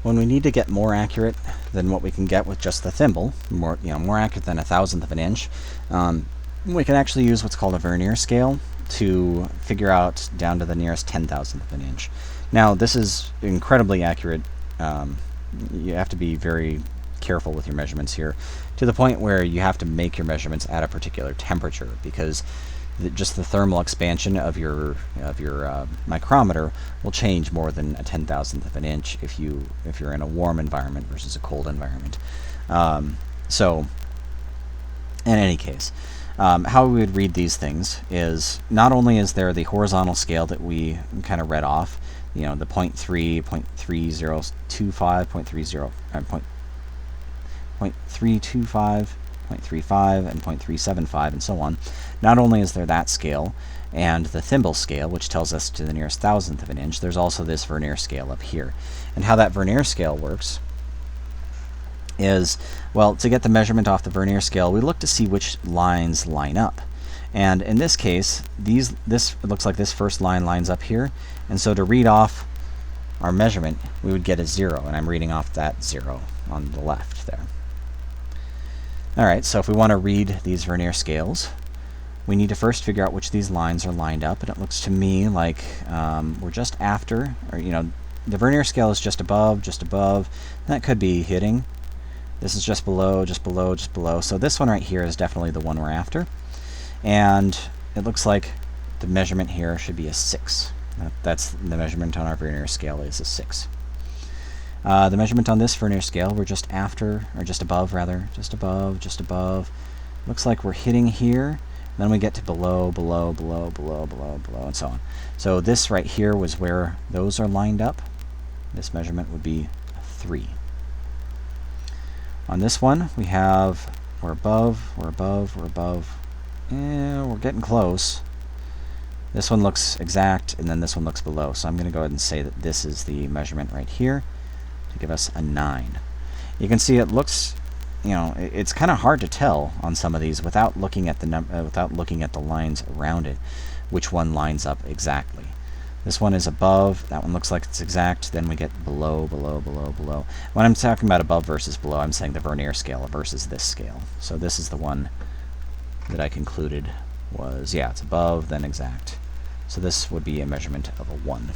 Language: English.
When we need to get more accurate than what we can get with just the thimble, more accurate than 1/1000th of an inch, we can actually use what's called a Vernier scale to figure out down to the nearest 10,000th of an inch. Now, this is incredibly accurate. You have to be very careful with your measurements here, to the point where you have to make your measurements at a particular temperature, because just the thermal expansion of your micrometer will change more than 1/10,000th of an inch if you're in a warm environment versus a cold environment. So, in any case, how we would read these things is, not only is there the horizontal scale that we kind of read off, the 0.3, 0.3025, 0.325, 0.35, and 0.375, and so on. Not only is there that scale and the thimble scale, which tells us to the nearest 1,000th of an inch, there's also this Vernier scale up here. And how that Vernier scale works is, well, to get the measurement off the Vernier scale, we look to see which lines line up. And in this case, it looks like this first line lines up here, and so to read off our measurement, we would get a 0, and I'm reading off that 0 on the left there. Alright, so if we want to read these Vernier scales, we need to first figure out which of these lines are lined up, and it looks to me like we're just after, or the Vernier scale is just above, that could be hitting. This is just below, just below, just below. So this one right here is definitely the one we're after. And it looks like the measurement here should be a 6. That's the measurement on our Vernier scale, is a 6. The measurement on this Vernier scale, we're just after, or just above rather, just above, just above. Looks like we're hitting here. Then we get to below, below, below, below, below, below, and so on. So this right here was where those are lined up. This measurement would be 3. On this one, we're above, we're above, we're above, and we're getting close. This one looks exact, and then this one looks below. So I'm going to go ahead and say that this is the measurement right here to give us a 9. You can see it looks, it's kind of hard to tell on some of these without looking at the lines around it, which one lines up exactly. This one is above, that one looks like it's exact, then we get below, below, below, below. When I'm talking about above versus below, I'm saying the Vernier scale versus this scale. So this is the one that I concluded was, yeah, it's above, then exact. So this would be a measurement of a 1.